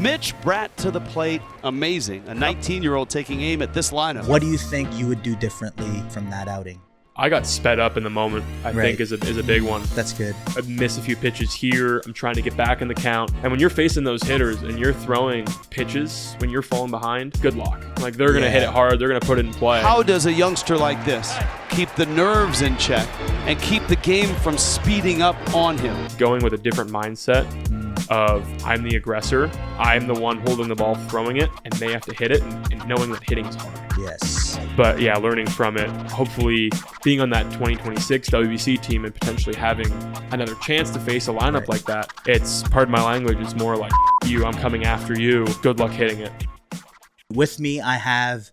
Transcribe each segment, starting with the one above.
Mitch Bratt to the plate. Amazing. A 19-year-old taking aim at this lineup. What do you think you would do differently from that outing? I got sped up in the moment, I think is a big one. That's good. I missed a few pitches here. I'm trying to get back in the count. And when you're facing those hitters and you're throwing pitches when you're falling behind, good luck. Like, they're going to hit it hard. They're going to put it in play. How does a youngster like this keep the nerves in check and keep the game from speeding up on him? Going with a different mindset of I'm the aggressor, I'm the one holding the ball, throwing it, and they have to hit it, and knowing that hitting is hard. Yes. But yeah, learning from it, hopefully being on that 2026 WBC team and potentially having another chance to face a lineup like that. It's, pardon my language, it's more like, you, I'm coming after you. Good luck hitting it. With me, I have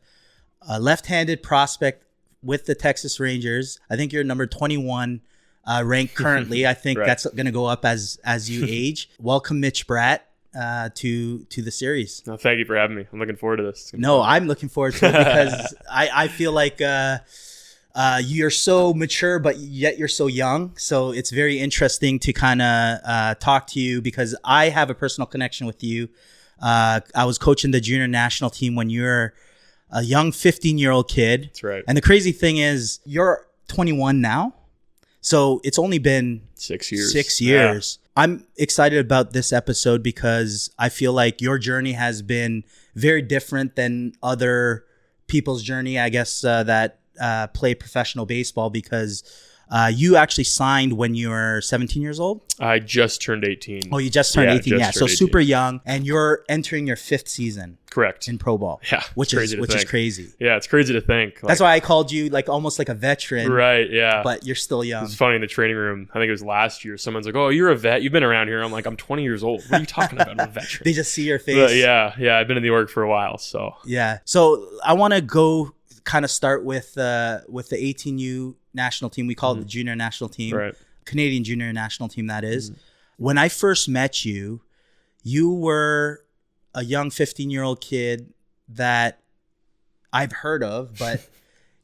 a left-handed prospect with the Texas Rangers. I think you're number 21 ranked currently. I think that's going to go up as you age. Welcome, Mitch Bratt, to the series. No, thank you for having me. I'm looking forward to this. No, I'm looking forward to it because I feel like you're so mature, but yet you're so young. So it's very interesting to kind of talk to you because I have a personal connection with you. I was coaching the junior national team when you were a young 15-year-old kid. That's right. And the crazy thing is you're 21 now. So it's only been 6 years. 6 years. Yeah. I'm excited about this episode because I feel like your journey has been very different than other people's journey, I guess, that play professional baseball because you actually signed when you were 17 years old? I just turned 18. Oh, you just turned 18. Yeah, so 18. Super young. And you're entering your 5th season. Correct. In pro ball. Yeah. Which is crazy. Yeah, it's crazy to think. That's why I called you like almost like a veteran. Right, yeah. But you're still young. It's funny in the training room. I think it was last year. Someone's like, "Oh, you're a vet. You've been around here." I'm like, "I'm 20 years old. What are you talking about? I'm a veteran." They just see your face. But yeah. I've been in the org for a while, so. Yeah. So I want to go kind of start with the 18U national team. We call it the junior national team. Right. Canadian junior national team, that is. When I first met you, you were a young 15-year-old kid that I've heard of, but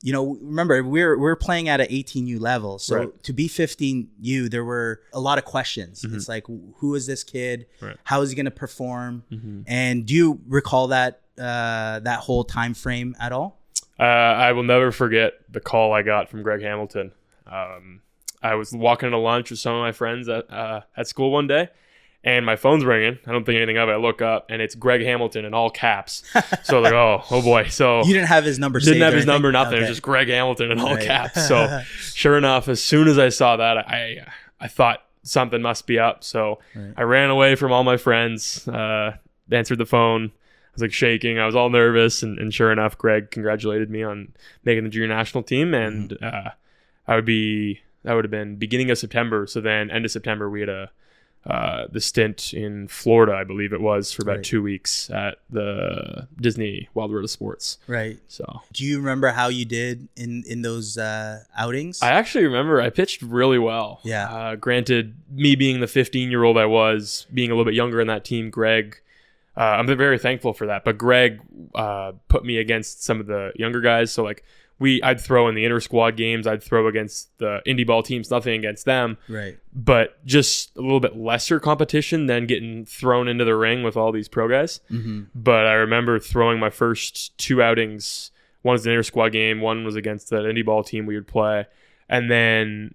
you know, remember we're playing at an 18U level. So to be 15U, there were a lot of questions. It's like, who is this kid? Right. How is he going to perform? And do you recall that that whole time frame at all? I will never forget the call I got from Greg Hamilton. I was walking to lunch with some of my friends at school one day, and my phone's ringing. I don't think anything of it. I look up, and it's Greg Hamilton in all caps. So like, oh boy. So you didn't have his number. Didn't have his number. Nothing. Okay. It was just Greg Hamilton in all caps. So sure enough, as soon as I saw that, I thought something must be up. So I ran away from all my friends. Answered the phone. I was like shaking. I was all nervous, and sure enough, Greg congratulated me on making the junior national team, and that would have been beginning of September. So then end of September, we had the stint in Florida, I believe it was, for about 2 weeks at the Disney Wild World of Sports. Right. So do you remember how you did in those outings? I actually remember I pitched really well. Yeah. Granted, me being the 15-year-old I was, being a little bit younger in that team, Greg, I'm very thankful for that. But Greg put me against some of the younger guys. So like I'd throw in the inter-squad games. I'd throw against the indie ball teams, nothing against them. Right. But just a little bit lesser competition than getting thrown into the ring with all these pro guys. But I remember throwing my first 2 outings. One was an inter-squad game. One was against the indie ball team we would play. And then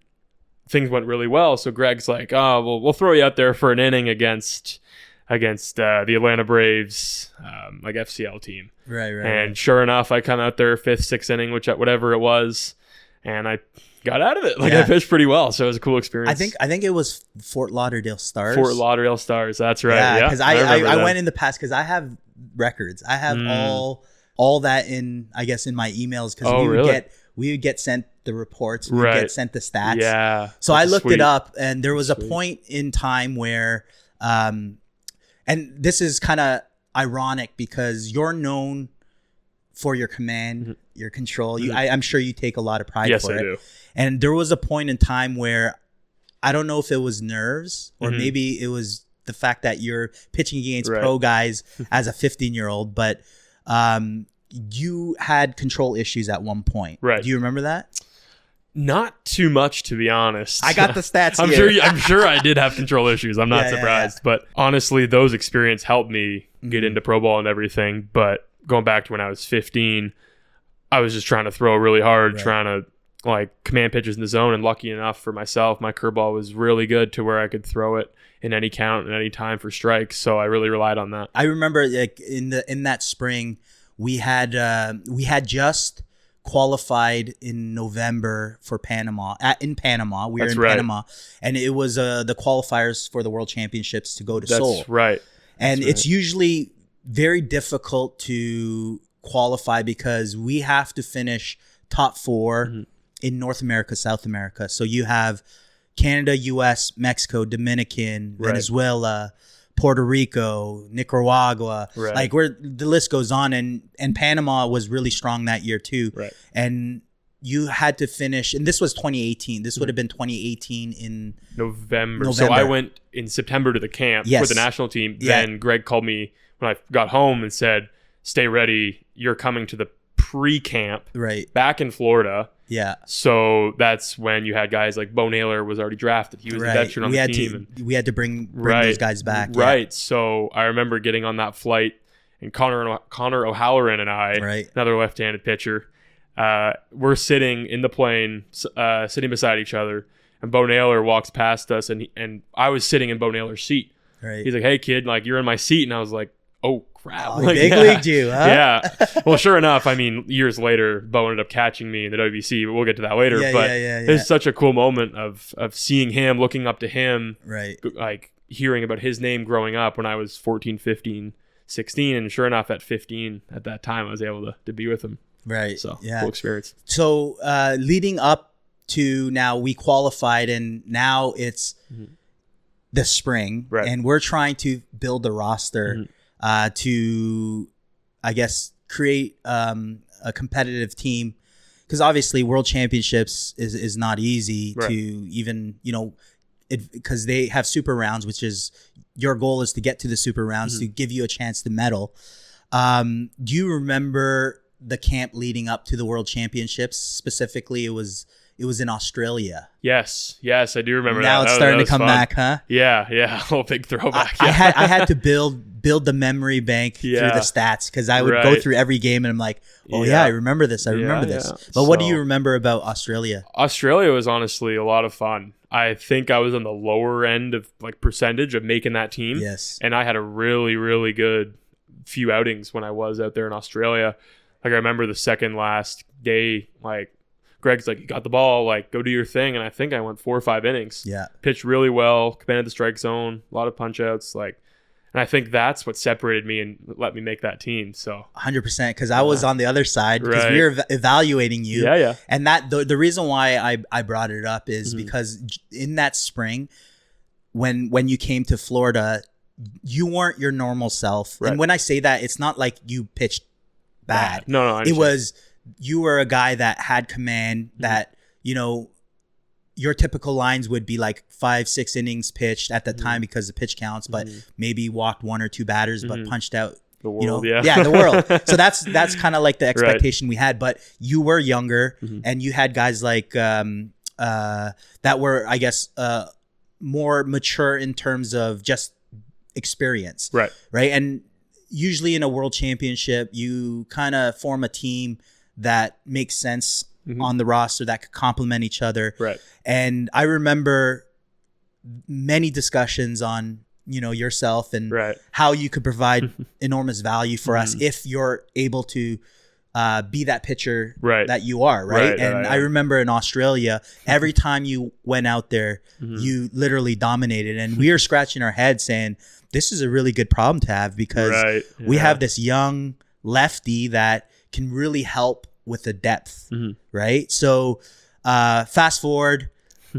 things went really well. So Greg's like, "Oh, well, we'll throw you out there for an inning against the Atlanta Braves, like FCL team." Right. And sure enough, I come out there 5th, 6th inning, whatever it was, and I got out of it. I pitched pretty well, so it was a cool experience. I think it was Fort Lauderdale Stars. Fort Lauderdale Stars, that's right. Yeah, because I went in the past because I have records. I have all that in my emails because we would get sent the reports, we would get sent the stats. Yeah. So I looked it up, and there was a point in time where. And this is kind of ironic because you're known for your command, your control. I'm sure you take a lot of pride for it. Yes, I do. And there was a point in time where I don't know if it was nerves or maybe it was the fact that you're pitching against pro guys as a 15-year-old, but you had control issues at one point. Right. Do you remember that? Not too much, to be honest. I got the stats I'm here. I'm sure I did have control issues. I'm not surprised. But honestly, those experiences helped me get into pro ball and everything. But going back to when I was 15, I was just trying to throw really hard, trying to like command pitches in the zone. And lucky enough for myself, my curveball was really good to where I could throw it in any count and any time for strikes. So I really relied on that. I remember like in that spring, we had just qualified in November for Panama. In Panama, we were in Panama, and it was the qualifiers for the World Championships to go to Seoul. That's right. And it's usually very difficult to qualify because we have to finish top 4 in North America, South America. So you have Canada, US, Mexico, Dominican, Venezuela, Puerto Rico, Nicaragua, like where the list goes on, and Panama was really strong that year too. And you had to finish, and this was 2018. This would have been 2018 in November. So I went in September to the camp with the national team. Then Greg called me when I got home and said, "Stay ready. You're coming to the pre-camp back in Florida." Yeah. So that's when you had guys like Bo Naylor was already drafted. He was a veteran on the team. We had to bring those guys back. Right. So I remember getting on that flight, and Connor O'Halloran and I, another left-handed pitcher, we're sitting in the plane, sitting beside each other, and Bo Naylor walks past us, and I was sitting in Bo Naylor's seat. He's like, "Hey, kid, like you're in my seat," and I was like, "Oh crap!" Like, big leagued you, huh? Yeah. Well, sure enough, I mean, years later, Bo ended up catching me in the WBC, but we'll get to that later. It's such a cool moment of seeing him, looking up to him, like hearing about his name growing up when I was 14, 15, 16, and sure enough, at 15, at that time, I was able to be with him. So cool experience. So leading up to now, we qualified, and now it's the spring, and we're trying to build a roster to, I guess, create a competitive team, because obviously World Championships is not easy to even, because they have super rounds, which is your goal is to get to the super rounds to give you a chance to medal. Do you remember the camp leading up to the World Championships? Specifically, it was in Australia. Yes, I do remember now that. Now it's starting to come back, huh? Yeah, a little big throwback. I had to build the memory bank through the stats, because I would go through every game and I'm like, oh yeah, I remember this. But what do you remember about Australia? Australia was honestly a lot of fun. I think I was on the lower end of like percentage of making that team. Yes. And I had a really, really good few outings when I was out there in Australia. Like I remember the second last day, like Greg's like, "You got the ball, like go do your thing." And I think I went 4 or 5 innings. Yeah. Pitched really well, commanded the strike zone, a lot of punch outs, and I think that's what separated me and let me make that team. So 100%, because I was on the other side, because we were evaluating you. Yeah. And that the reason why I brought it up is because in that spring, when you came to Florida, you weren't your normal self. And when I say that, it's not like you pitched bad. No, it was, you were a guy that had command, that, your typical lines would be like 5-6 innings pitched at the time because of pitch counts, but maybe walked 1 or 2 batters, but punched out the world. The world. So that's kind of like the expectation we had. But you were younger, and you had guys like that were, I guess, more mature in terms of just experience. Right. And usually in a World Championship, you kind of form a team that makes sense on the roster, that could complement each other. Right. And I remember many discussions on, yourself and how you could provide enormous value for us if you're able to be that pitcher that you are. Right. And I remember in Australia, every time you went out there, you literally dominated, and we were scratching our heads saying, this is a really good problem to have, because we have this young lefty that can really help with the depth, right? So fast forward,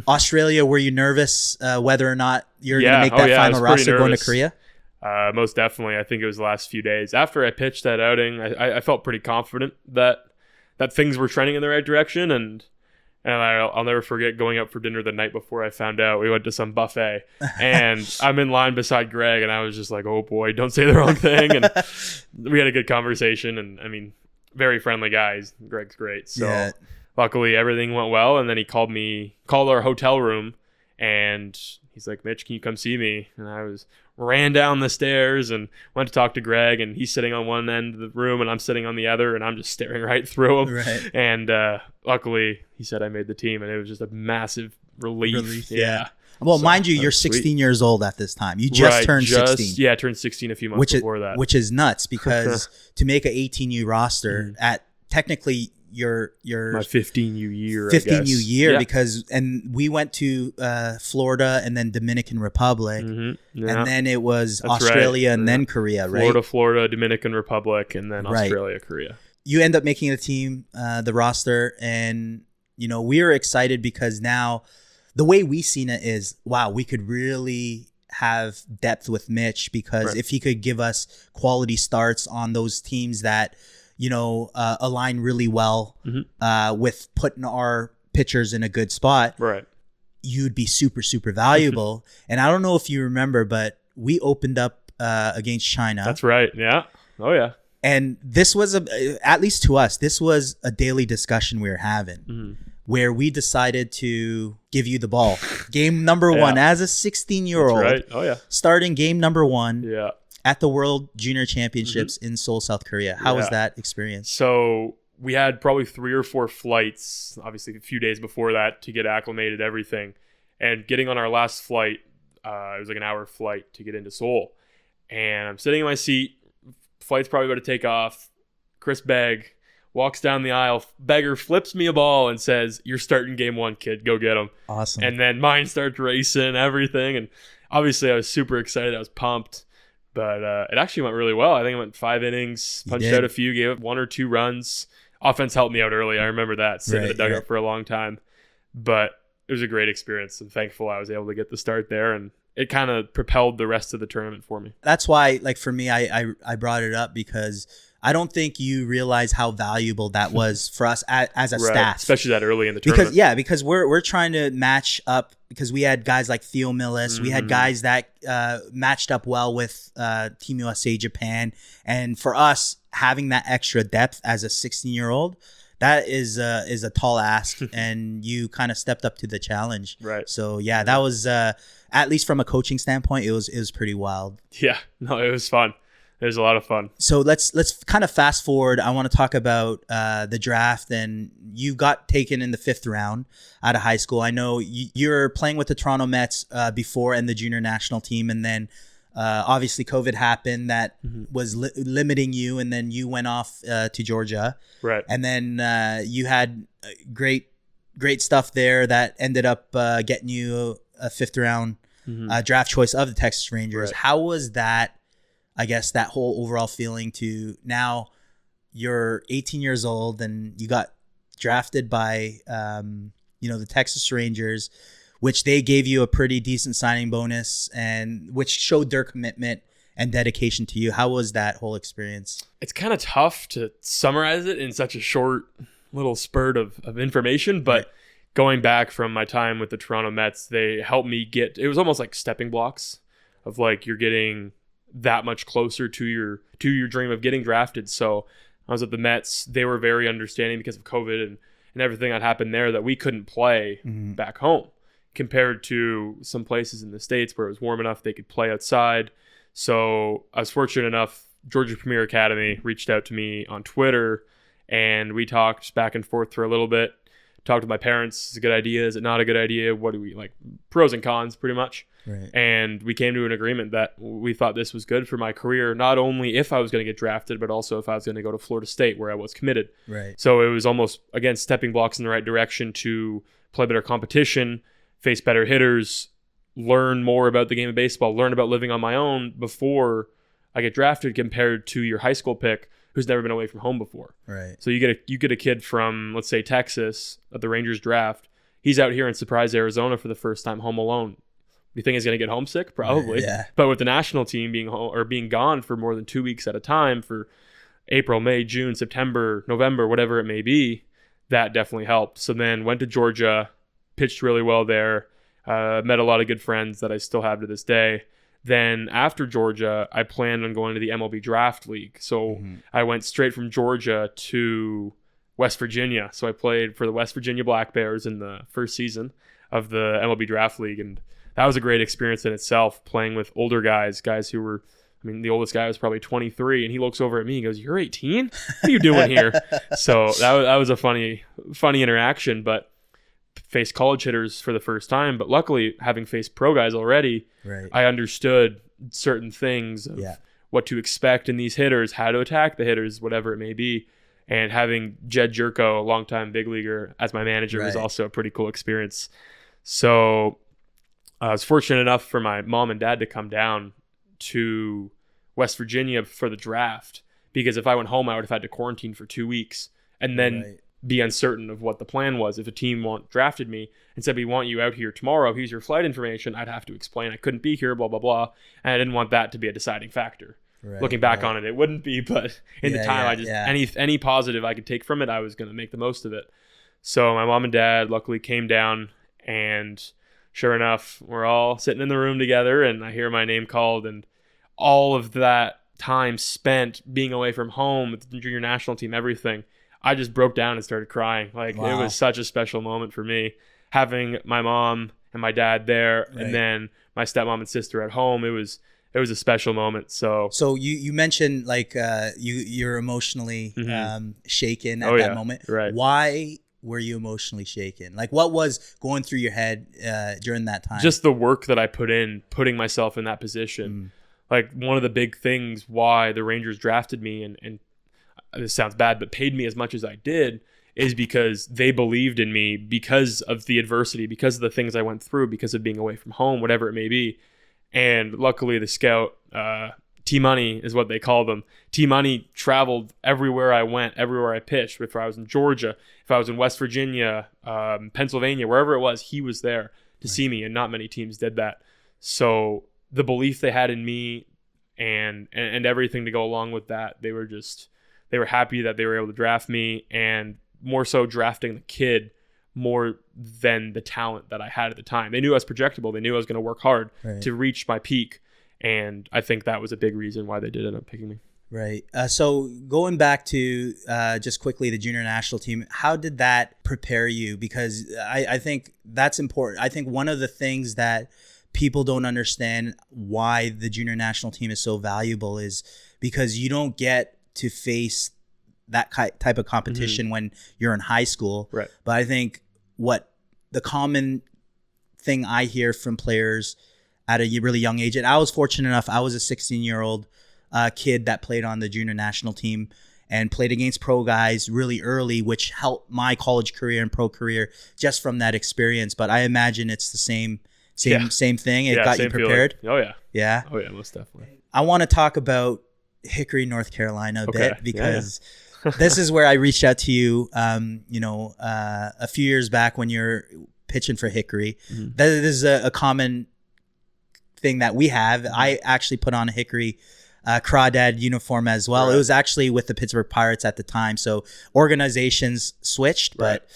Australia, were you nervous whether or not you're going to make that final roster going to Korea? Most definitely. I think it was the last few days. After I pitched that outing, I felt pretty confident that things were trending in the right direction, and I'll never forget going out for dinner the night before I found out. We went to some buffet, and I'm in line beside Greg, and I was just like, oh boy, don't say the wrong thing. And we had a good conversation, and I mean, very friendly guys. Greg's great. So luckily everything went well. And then he called our hotel room, and he's like, Mitch, can you come see me? And I ran down the stairs and went to talk to Greg, and he's sitting on one end of the room and I'm sitting on the other, and I'm just staring right through him. Right. And luckily he said I made the team, and it was just a massive relief. Yeah. Well, so, mind you, you're 16 years old at this time. You just turned 16. Yeah, I turned 16 a few months before that. Which is nuts, because to make an 18U roster at technically your my 15U year, 15U year, because we went to Florida and then Dominican Republic, and then it was Australia and then Korea, right? Florida, Dominican Republic, and then Australia, Korea. You end up making the team, the roster, and we were excited because now the way we seen it is, wow, we could really have depth with Mitch, because if he could give us quality starts on those teams that align really well with putting our pitchers in a good spot, you'd be super, super valuable. And I don't know if you remember, but we opened up against China. That's right. Yeah. Oh, yeah. And this was, at least to us, this was a daily discussion we were having, where we decided to give you the ball. Game number one, as a 16-year-old, starting game number one. Yeah. At the World Junior Championships in Seoul, South Korea. How was that experience? So we had probably 3 or 4 flights, obviously a few days before that, to get acclimated, everything. And getting on our last flight, it was like an hour flight to get into Seoul. And I'm sitting in my seat. Flight's probably about to take off. Chris Begg walks down the aisle. Beggar flips me a ball and says, "You're starting game 1, kid. Go get him." Awesome. And then mine starts racing, everything. And obviously I was super excited. I was pumped. But it actually went really well. I think it went 5 innings, punched out a few, gave up 1 or 2 runs. Offense helped me out early. I remember that, sitting in the dugout for a long time. But it was a great experience. I'm thankful I was able to get the start there, and it kind of propelled the rest of the tournament for me. That's why, like, for me, I brought it up, because I don't think you realize how valuable that was for us as a staff, especially that early in the tournament. Because we're trying to match up, because we had guys like Theo Millis, we had guys that matched up well with Team USA Japan, and for us having that extra depth as a 16-year-old, that is a tall ask, and you kind of stepped up to the challenge. Right. So yeah, that was at least from a coaching standpoint, it was pretty wild. Yeah. No, it was fun. It was a lot of fun. So let's kind of fast forward. I want to talk about the draft, and you got taken in the 5th round out of high school. I know you're playing with the Toronto Mets before and the junior national team, and then obviously COVID happened. That was limiting you, and then you went off to Georgia. Right. And then you had great stuff there that ended up getting you a 5th round draft choice of the Texas Rangers. Right. How was that? I guess that whole overall feeling to now you're 18 years old and you got drafted by, the Texas Rangers, which they gave you a pretty decent signing bonus, and which showed their commitment and dedication to you. How was that whole experience? It's kind of tough to summarize it in such a short little spurt of information, but going back from my time with the Toronto Mets, they helped me it was almost like stepping blocks of, like, you're getting that much closer to your dream of getting drafted. So I was at the Mets. They were very understanding because of COVID and everything that happened there, that we couldn't play back home, compared to some places in the States where it was warm enough they could play outside. So I was fortunate enough, Georgia Premier Academy reached out to me on Twitter, and we talked back and forth for a little bit. Talked to my parents. Is it a good idea? Is it not a good idea? What do we like? Pros and cons, pretty much. Right. And we came to an agreement that we thought this was good for my career, not only if I was going to get drafted, but also if I was going to go to Florida State, where I was committed. Right. So it was almost, again, stepping blocks in the right direction to play better competition, face better hitters, learn more about the game of baseball, learn about living on my own before I get drafted, compared to your high school pick who's never been away from home before. Right. So you get a kid from, let's say, Texas at the Rangers draft. He's out here in Surprise, Arizona for the first time, home alone. Do you think he's going to get homesick? Probably. Yeah. But with the national team being gone for more than 2 weeks at a time for April, May, June, September, November, whatever it may be, that definitely helped. So then went to Georgia, pitched really well there, met a lot of good friends that I still have to this day. Then after Georgia, I planned on going to the MLB Draft League. So I went straight from Georgia to West Virginia. So I played for the West Virginia Black Bears in the first season of the MLB Draft League. And that was a great experience in itself, playing with older guys who were, the oldest guy was probably 23, and he looks over at me and goes, "You're 18? What are you doing here?" So that was a funny interaction, but faced college hitters for the first time. But luckily, having faced pro guys already, I understood certain things of what to expect in these hitters, how to attack the hitters, whatever it may be. And having Jed Jerko, a longtime big leaguer, as my manager was also a pretty cool experience. So I was fortunate enough for my mom and dad to come down to West Virginia for the draft, because if I went home, I would have had to quarantine for 2 weeks and then be uncertain of what the plan was. If a team drafted me and said, "We want you out here tomorrow, here's your flight information," I'd have to explain I couldn't be here, blah, blah, blah. And I didn't want that to be a deciding factor. Looking back on it, it wouldn't be, but in the time, any positive I could take from it, I was going to make the most of it. So my mom and dad luckily came down, and sure enough, we're all sitting in the room together, and I hear my name called, and all of that time spent being away from home with the junior national team, everything, I just broke down and started crying. It was such a special moment for me, having my mom and my dad there, and then my stepmom and sister at home. It was a special moment. So you mentioned you're emotionally shaken at that moment. Right. Why were you emotionally shaken? What was going through your head during that time? Just the work that I put in, putting myself in that position. One of the big things why the Rangers drafted me and this sounds bad, but paid me as much as I did, is because they believed in me, because of the adversity, because of the things I went through, because of being away from home, whatever it may be. And luckily the scout, T-Money is what they call them. T-Money traveled everywhere I went, everywhere I pitched. If I was in Georgia, if I was in West Virginia, Pennsylvania, wherever it was, he was there to see me, and not many teams did that. So the belief they had in me and everything to go along with that, they were happy that they were able to draft me, and more so drafting the kid more than the talent that I had at the time. They knew I was projectable. They knew I was going to work hard to reach my peak. And I think that was a big reason why they did end up picking me. Right. So going back to just quickly the junior national team, how did that prepare you? Because I think that's important. I think one of the things that people don't understand why the junior national team is so valuable is because you don't get to face that type of competition when you're in high school. Right. But I think what the common thing I hear from players at a really young age, and I was fortunate enough, I was a 16-year-old kid that played on the junior national team and played against pro guys really early, which helped my college career and pro career just from that experience. But I imagine it's the same thing. It got you prepared. Feeling. Oh yeah. Yeah. Oh yeah, most definitely. I want to talk about Hickory, North Carolina a bit, because this is where I reached out to you, a few years back when you're pitching for Hickory. This is a common thing that we have. I actually put on a Hickory crawdad uniform as well. It was actually with the Pittsburgh Pirates at the time. So organizations switched, but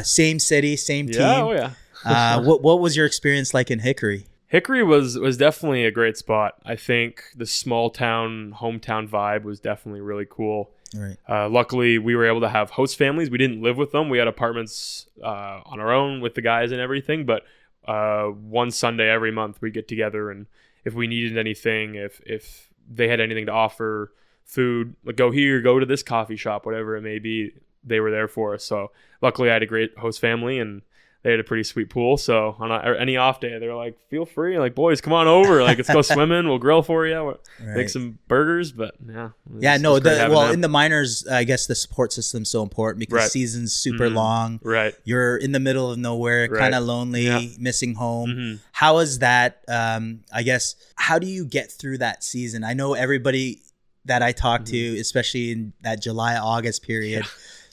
same city, same team. Oh yeah. What was your experience like in Hickory? Hickory was definitely a great spot. I think the small town, hometown vibe was definitely really cool. Right. Luckily, we were able to have host families. We didn't live with them. We had apartments on our own with the guys and everything. But one Sunday every month, we get together, and if we needed anything, if they had anything to offer, food, go here, go to this coffee shop, whatever it may be, they were there for us. So luckily, I had a great host family, and they had a pretty sweet pool. So on any off day, they were like, feel free. Boys, come on over. Let's go swimming. We'll grill for you. Make some burgers. But in the minors, I guess the support system's so important because season's super long. Right. You're in the middle of nowhere, kind of lonely, missing home. How is that? I guess, how do you get through that season? I know everybody that I talk to, especially in that July, August period,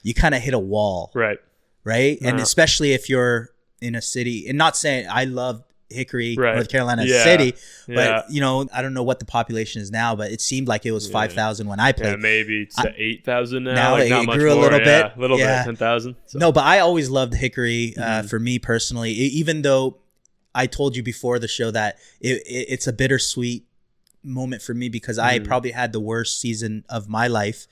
you kind of hit a wall. Right. And especially if you're in a city, and not saying I love Hickory, North Carolina as a city, but I don't know what the population is now, but it seemed like it was 5,000 when I played. Yeah, maybe it's 8,000 now. Now not it much grew a more. little bit. A little bit, 10,000. So. No, but I always loved Hickory for me personally, even though I told you before the show that it's a bittersweet moment for me because I probably had the worst season of my life.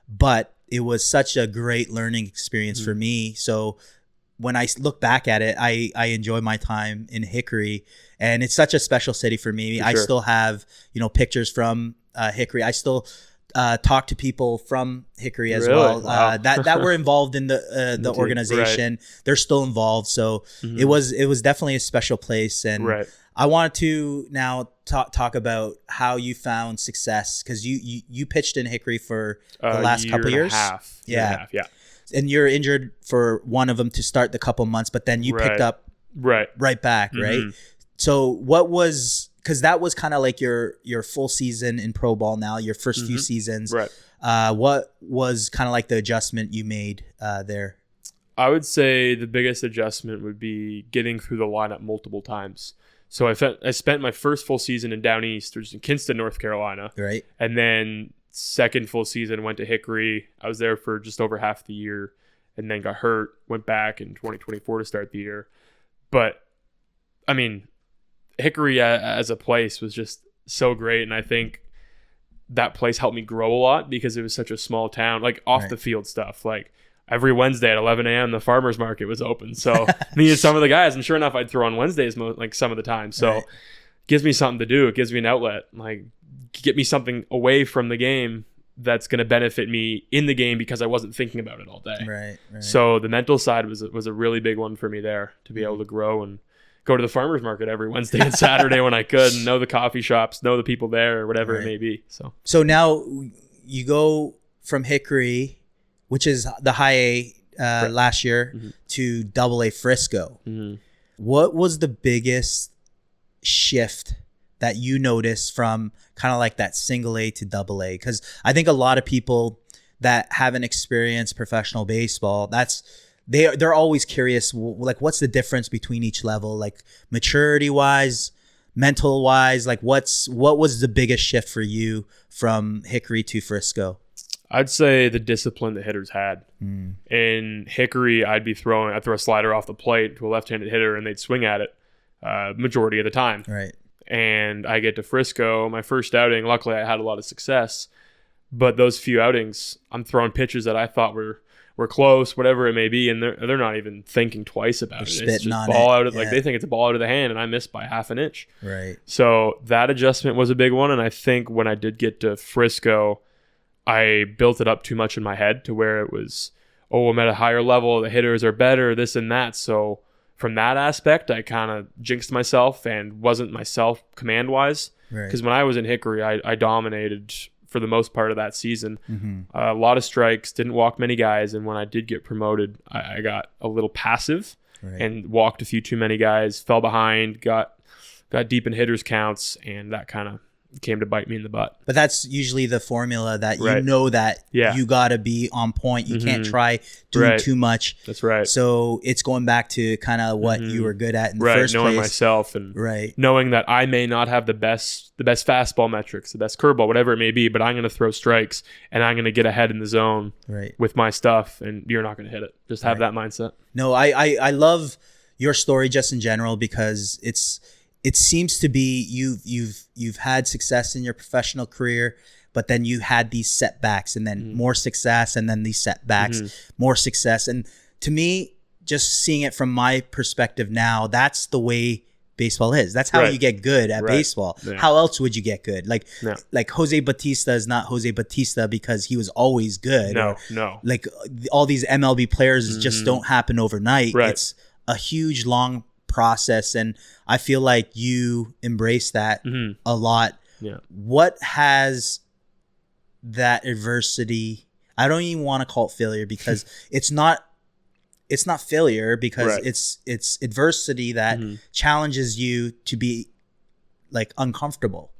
But it was such a great learning experience for me. So when I look back at it, I enjoy my time in Hickory, and it's such a special city for me. I still have, pictures from Hickory. I still talk to people from Hickory as well. Wow. That were involved in the organization. Right. They're still involved. So it was definitely a special place. And I wanted to now talk about how you found success, because you pitched in Hickory for the last couple of years. Yeah. And you're injured for one of them to start the couple months, but then you picked up right back, right? So what was, because that was kind of like your full season in pro ball now, your first few seasons. Right. What was kind of like the adjustment you made there? I would say the biggest adjustment would be getting through the lineup multiple times. So I spent my first full season in Down East, which is in Kinston, North Carolina. Right. And then second full season went to Hickory. I was there for just over half the year, and then got hurt, went back in 2024 to start the year. But I mean, Hickory as a place was just so great, and I think that place helped me grow a lot because it was such a small town. Like off the field stuff, like every Wednesday at 11 a.m. the farmers market was open, so needed some of the guys, and sure enough, I'd throw on Wednesdays like some of the time. So it gives me something to do. It gives me an outlet, like get me something away from the game that's going to benefit me in the game because I wasn't thinking about it all day. Right. So the mental side was a really big one for me there, to be able to grow and go to the farmers market every Wednesday and Saturday when I could, and know the coffee shops, know the people there, or whatever it may be. So now you go from Hickory, which is the high A last year, to double A Frisco. What was the biggest shift that you noticed from kind of like that single A to double A? Because I think a lot of people that haven't experienced professional baseball, they're always curious, like what's the difference between each level, like maturity wise, mental wise, like what was the biggest shift for you from Hickory to Frisco? I'd say the discipline the hitters had. In Hickory, I'd throw a slider off the plate to a left-handed hitter, and they'd swing at it majority of the time. Right. And I get to Frisco, my first outing, luckily I had a lot of success, but those few outings, I'm throwing pitches that I thought were close, whatever it may be, and they're not even thinking twice about it. It's just ball out of, like they think it's a ball out of the hand, and I missed by half an inch. Right. So that adjustment was a big one, and I think when I did get to Frisco, I built it up too much in my head to where it was, I'm at a higher level, the hitters are better, this and that. So from that aspect, I kind of jinxed myself and wasn't myself command-wise. Because when I was in Hickory, I dominated for the most part of that season. A lot of strikes, didn't walk many guys, and when I did get promoted, I got a little passive and walked a few too many guys, fell behind, got deep in hitters counts, and that kind of came to bite me in the butt. But that's usually the formula that you know that you got to be on point. You can't try doing too much. That's right. So it's going back to kind of what you were good at in the first knowing place. Myself and knowing that I may not have the best fastball metrics, the best curveball, whatever it may be, but I'm going to throw strikes and I'm going to get ahead in the zone with my stuff, and you're not going to hit it. Just have that mindset. No, I love your story just in general, because it seems to be you've had success in your professional career, but then you had these setbacks, and then more success, and then these setbacks, more success. And to me, just seeing it from my perspective now, that's the way baseball is. That's how you get good at baseball. Yeah. How else would you get good? Like Jose Bautista is not Jose Bautista because he was always good. No. Like all these MLB players just don't happen overnight. It's a huge, long process, and I feel like you embrace that a lot. What has that adversity, I don't even want to call it failure, because it's not failure, because it's adversity that challenges you to be like uncomfortable.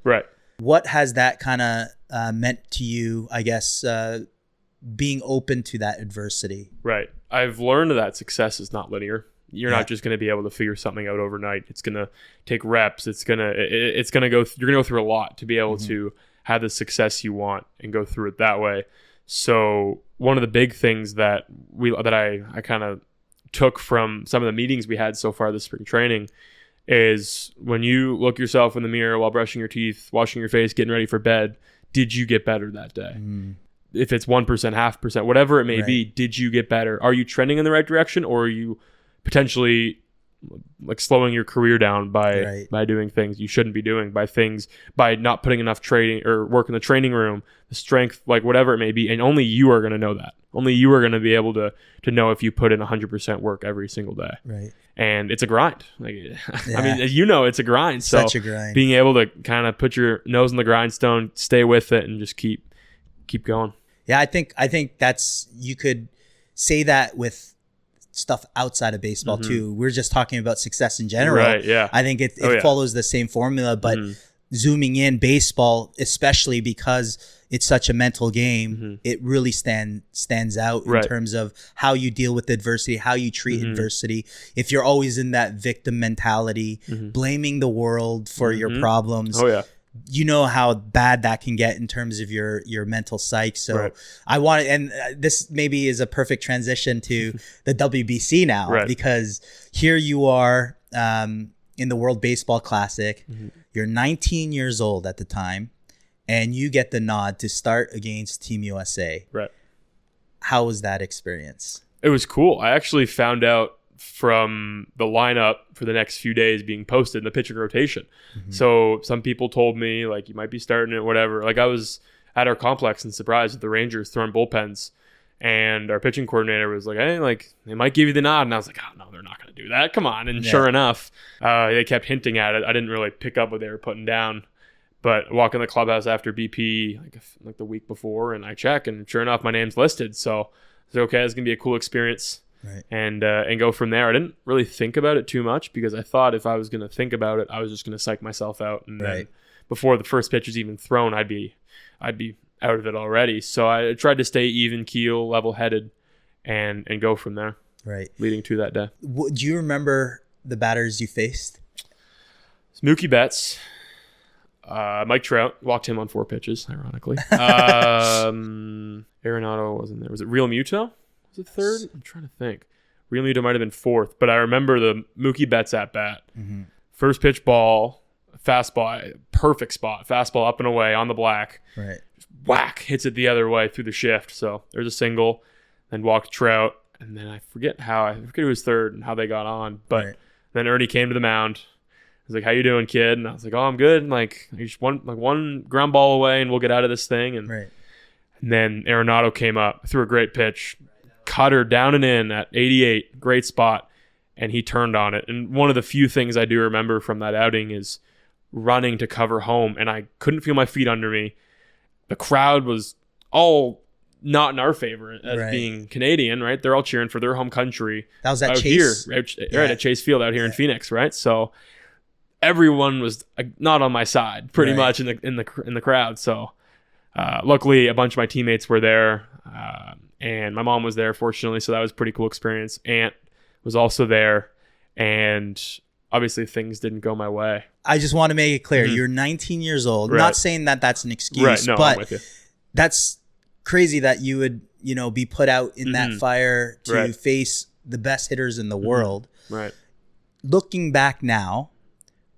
What has that kind of meant to you, I guess, being open to that adversity? I've learned that success is not linear. You're not just going to be able to figure something out overnight. It's going to take reps. You're going to go through a lot to be able to have the success you want and go through it that way. So one of the big things that I kind of took from some of the meetings we had so far this spring training is, when you look yourself in the mirror while brushing your teeth, washing your face, getting ready for bed, did you get better that day? if it's 1%, 0.5%, whatever it may be, did you get better? Are you trending in the right direction, or are you potentially like slowing your career down by doing things you shouldn't be doing, by not putting enough training or work in the training room, the strength, like whatever it may be, and only you are going to know that. Only you are going to be able to know if you put in 100% work every single day. Right. And it's a grind. Like, I mean, it's a grind. Such a grind. Being able to kind of put your nose in the grindstone, stay with it, and just keep going. Yeah, I think that's, you could say that with stuff outside of baseball too. We're just talking about success in general. Right, yeah. I think it follows the same formula, but zooming in baseball, especially because it's such a mental game, it really stands out in terms of how you deal with adversity, how you treat adversity. If you're always in that victim mentality, blaming the world for your problems, you know how bad that can get in terms of your mental psyche. So I want to, and this maybe is a perfect transition to the WBC now, because here you are in the World Baseball Classic. You're 19 years old at the time, and you get the nod to start against Team USA. Right. How was that experience? It was cool. I actually found out from the lineup for the next few days being posted in the pitching rotation. So some people told me, like, you might be starting it, whatever. Like, I was at our complex and surprised at the Rangers throwing bullpens, and our pitching coordinator was like, hey, like, they might give you the nod. And I was like, oh, no, they're not going to do that. Come on. And sure enough, they kept hinting at it. I didn't really pick up what they were putting down. But I walk in the clubhouse after BP like the week before, and I check, and sure enough, my name's listed. So I was like, okay, it's going to be a cool experience. And go from there. I didn't really think about it too much, because I thought if I was going to think about it, I was just going to psych myself out, and then before the first pitch was even thrown, I'd be out of it already. So I tried to stay even keel, level headed, and go from there. Right, leading to that day. Do you remember the batters you faced? It's Mookie Betts, Mike Trout, walked him on 4 pitches, ironically. Arenado wasn't there. Was it Real Muto? Was it third? I'm trying to think. Real Muto might have been 4th, but I remember the Mookie Betts at bat. First pitch ball, fastball, perfect spot. Fastball up and away on the black. Right. Just whack, hits it the other way through the shift. So there's a single, then walked Trout, and then I forget who was third and how they got on. But then Ernie came to the mound. I was like, "How you doing, kid?" And I was like, "Oh, I'm good." And like, just one ground ball away, and we'll get out of this thing. And then Arenado came up, threw a great pitch. Cutter down and in at 88, great spot, and he turned on it. And one of the few things I do remember from that outing is running to cover home, and I couldn't feel my feet under me. The crowd was all not in our favor as being Canadian, right? They're all cheering for their home country. That was at Chase. Here, right at Chase Field out here in Phoenix, right? So everyone was not on my side, pretty much in the crowd. So luckily, a bunch of my teammates were there. And my mom was there, fortunately, so that was a pretty cool experience. Aunt was also there, and obviously things didn't go my way. I just want to make it clear. You're 19 years old. Not saying that that's an excuse, No, but I'm with you. That's crazy that you would, be put out in that fire to face the best hitters in the world. Right. Looking back now,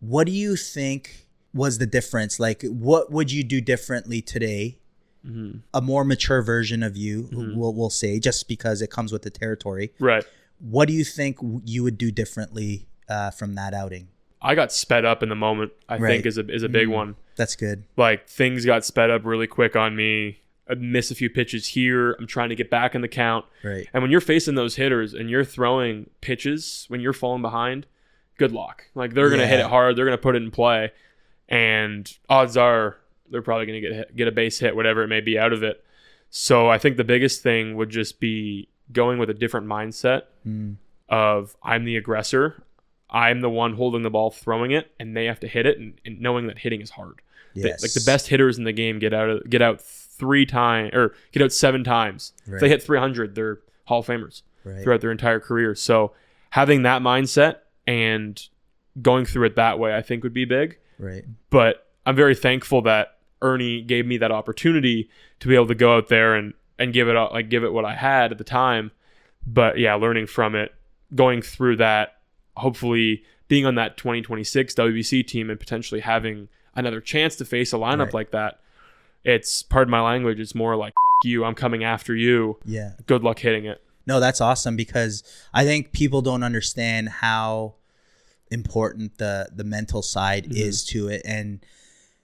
what do you think was the difference? Like, what would you do differently today? A more mature version of you, we'll say, just because it comes with the territory. Right. What do you think you would do differently from that outing? I got sped up in the moment, I think is a big one. That's good. Like, things got sped up really quick on me. I'd miss a few pitches here. I'm trying to get back in the count. Right. And when you're facing those hitters and you're throwing pitches when you're falling behind, good luck. Like, they're going to hit it hard. They're going to put it in play. And odds are they're probably going to get a base hit, whatever it may be, out of it. So I think the biggest thing would just be going with a different mindset of, I'm the aggressor. I'm the one holding the ball, throwing it, and they have to hit it, and knowing that hitting is hard. Yes. Like, the best hitters in the game get out 3 times, or get out 7 times. Right. If they hit 300, they're Hall of Famers throughout their entire career. So having that mindset and going through it that way, I think would be big. Right. But I'm very thankful that Ernie gave me that opportunity to be able to go out there and give it what I had at the time. But yeah, learning from it, going through that, hopefully being on that 2026 WBC team and potentially having another chance to face a lineup like that. it's, pardon my language, it's more like, F you, I'm coming after you. Yeah. Good luck hitting it. No, that's awesome, because I think people don't understand how important the mental side is to it. And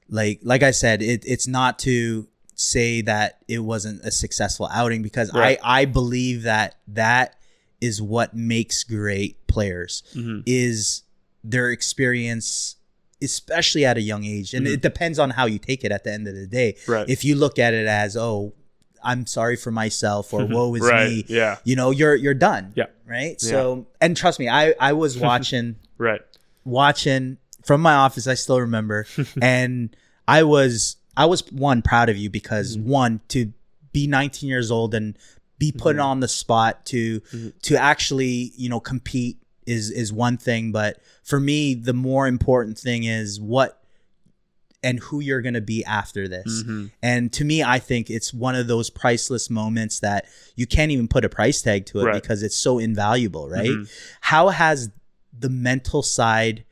like I said, it's not to say that it wasn't a successful outing, because I believe that is what makes great players, is their experience, especially at a young age. And it depends on how you take it at the end of the day. Right. If you look at it as, oh, I'm sorry for myself, or woe is me, you know, you're done. Yeah. Right. So, and trust me, I was watching, watching from my office. I still remember. And I was one, proud of you, because one, to be 19 years old and be put on the spot to actually, you know, compete is one thing. But for me, the more important thing is what and who you're going to be after this. And to me, I think it's one of those priceless moments that you can't even put a price tag to it, because it's so invaluable, right? How has the mental side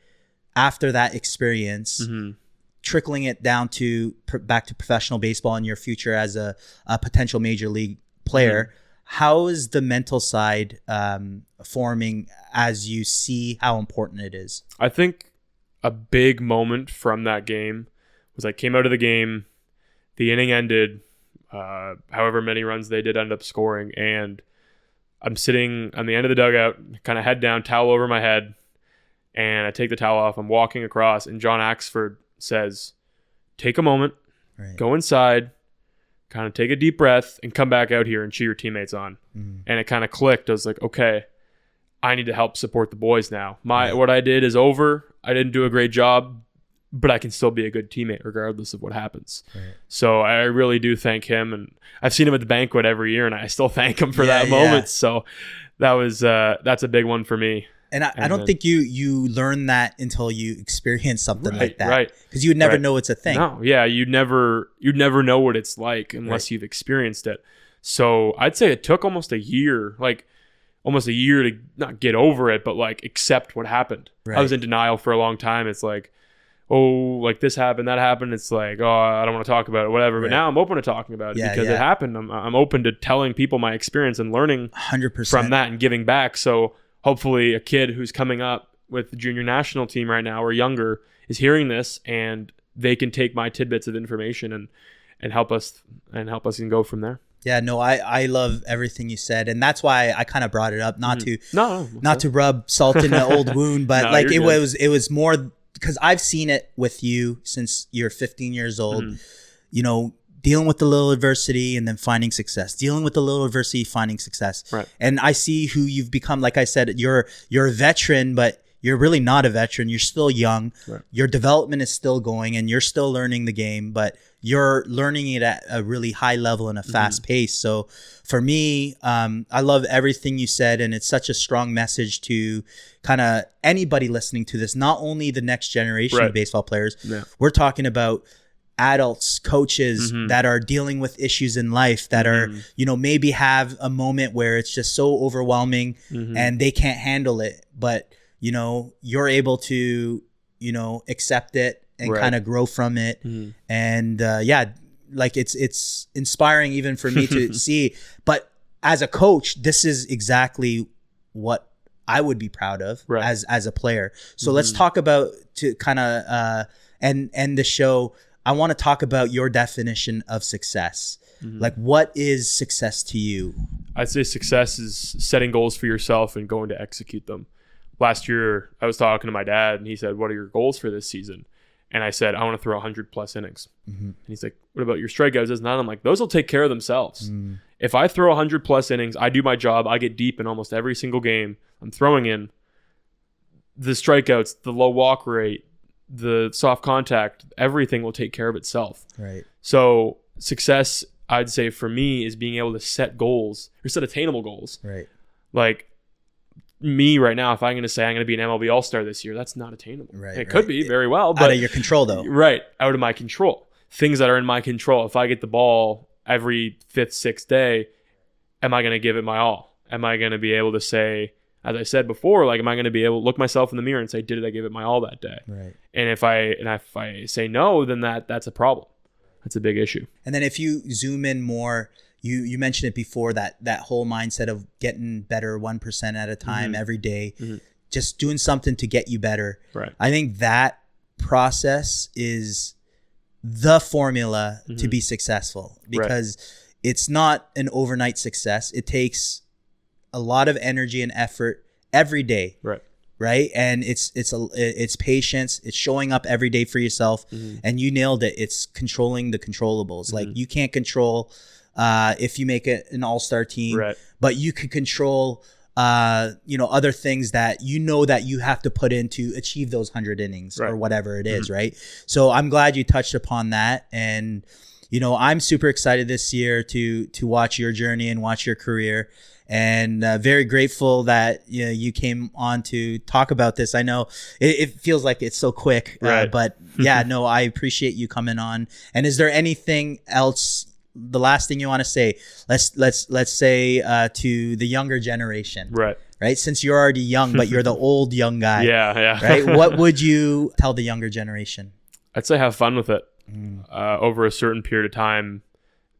after that experience, trickling it down to back to professional baseball and your future as a potential major league player, how is the mental side forming as you see how important it is? I think a big moment from that game was I came out of the game, the inning ended, however many runs they did end up scoring, and I'm sitting on the end of the dugout, kind of head down, towel over my head, and I take the towel off. I'm walking across, and John Axford says, take a moment, go inside, kind of take a deep breath, and come back out here and cheer your teammates on. And it kind of clicked. I was like, okay, I need to help support the boys now. What I did is over. I didn't do a great job, but I can still be a good teammate regardless of what happens. So I really do thank him, and I've seen him at the banquet every year, and I still thank him for that moment. So that was that's a big one for me. And I don't think you learn that until you experience something like that. Right. Because you would never know it's a thing. No, yeah, you'd never know what it's like unless you've experienced it. So I'd say it took almost a year to not get over it, but like accept what happened. I was in denial for a long time. It's like, oh, like this happened, that happened. It's like, oh, I don't want to talk about it, whatever. But now I'm open to talking about it because it happened. I'm open to telling people my experience and learning 100% from that and giving back. So hopefully a kid who's coming up with the junior national team right now or younger is hearing this, and they can take my tidbits of information and help us and go from there. Yeah, no, I love everything you said, and that's why I kind of brought it up, not to rub salt in the old wound, but like it was more because I've seen it with you since you're 15 years old, you know, dealing with the little adversity and then finding success, dealing with the little adversity, finding success. And I see who you've become. Like I said, you're a veteran, but you're really not a veteran. You're still young. Your development is still going, and you're still learning the game, but you're learning it at a really high level and a fast pace. So for me, I love everything you said, and it's such a strong message to kind of anybody listening to this, not only the next generation of baseball players. We're talking about adults, coaches that are dealing with issues in life that are, you know, maybe have a moment where it's just so overwhelming and they can't handle it. But, you know, you're able to, you know, accept it and kind of grow from it. And like it's inspiring even for me to see. But as a coach, this is exactly what I would be proud of as a player. So let's talk about, to kind of end the show, I want to talk about your definition of success. Like, what is success to you? I'd say success is setting goals for yourself and going to execute them. Last year, I was talking to my dad, and he said, what are your goals for this season? And I said, I want to throw 100+ innings. And he's like, what about your strikeouts? And I'm like, those will take care of themselves. If I throw 100+ innings, I do my job, I get deep in almost every single game I'm throwing in, the strikeouts, the low walk rate, the soft contact, everything will take care of itself. So success, I'd say for me, is being able to set goals or set attainable goals. Like me right now, if I'm going to say I'm going to be an MLB All-Star this year, that's not attainable. It could be very well, but out of your control though. Out of my control. Things that are in my control. If I get the ball every 5th, 6th day, am I going to give it my all? Am I going to be able to say, as I said before, like, am I going to be able to look myself in the mirror and say, did I give it my all that day? And if I say no, then that's a problem. that's a big issue. And then if you zoom in more, you mentioned it before, that whole mindset of getting better 1% at a time every day, just doing something to get you better. Right. I think that process is the formula to be successful, because it's not an overnight success. It takes a lot of energy and effort every day. Right. And it's patience. It's showing up every day for yourself. And you nailed it. It's controlling the controllables. Like, you can't control if you make it an all-star team, but you can control other things that that you have to put in to achieve those 100 innings or whatever it is, right? So I'm glad you touched upon that. And I'm super excited this year to watch your journey and watch your career. And very grateful that you came on to talk about this. I know it feels like it's so quick, but yeah, no, I appreciate you coming on. And is there anything else, the last thing you want to say? Let's say to the younger generation, right? Since you're already young, but you're the old young guy, right? What would you tell the younger generation? I'd say have fun with it. Over a certain period of time,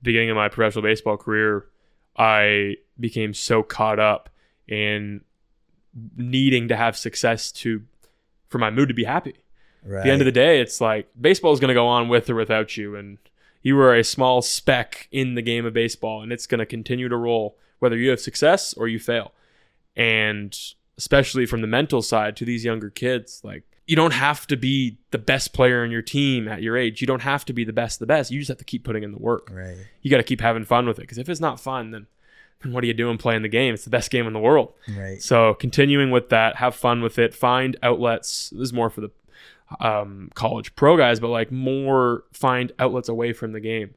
beginning of my professional baseball career, I became so caught up in needing to have success for my mood to be happy. At the end of the day, it's like baseball is going to go on with or without you, and you are a small speck in the game of baseball, and it's going to continue to roll whether you have success or you fail. And especially from the mental side to these younger kids, like, you don't have to be the best player in your team at your age. You don't have to be the best of the best. You just have to keep putting in the work. You got to keep having fun with it, because if it's not fun, then what are you doing playing the game? It's the best game in the world. So continuing with that, have fun with it, find outlets. This is more for the college pro guys, but like more find outlets away from the game.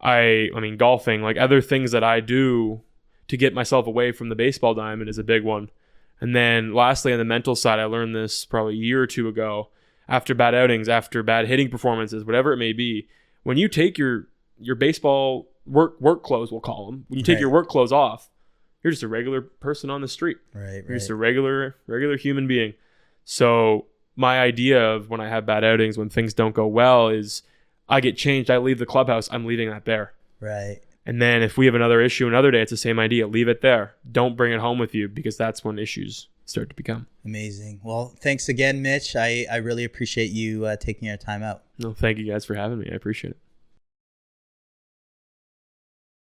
I mean, golfing, like other things that I do to get myself away from the baseball diamond is a big one. And then lastly, on the mental side, I learned this probably a year or two ago, after bad outings, after bad hitting performances, whatever it may be, when you take your baseball work clothes, we'll call them, when you take your work clothes off, you're just a regular person on the street. You're just a regular human being. So my idea of when I have bad outings, when things don't go well, is I get changed. I leave the clubhouse. I'm leaving that there. And then if we have another issue another day, it's the same idea. Leave it there. Don't bring it home with you, because that's when issues start to become. Amazing. Well, thanks again, Mitch. I really appreciate you taking your time out. No, thank you guys for having me. I appreciate it.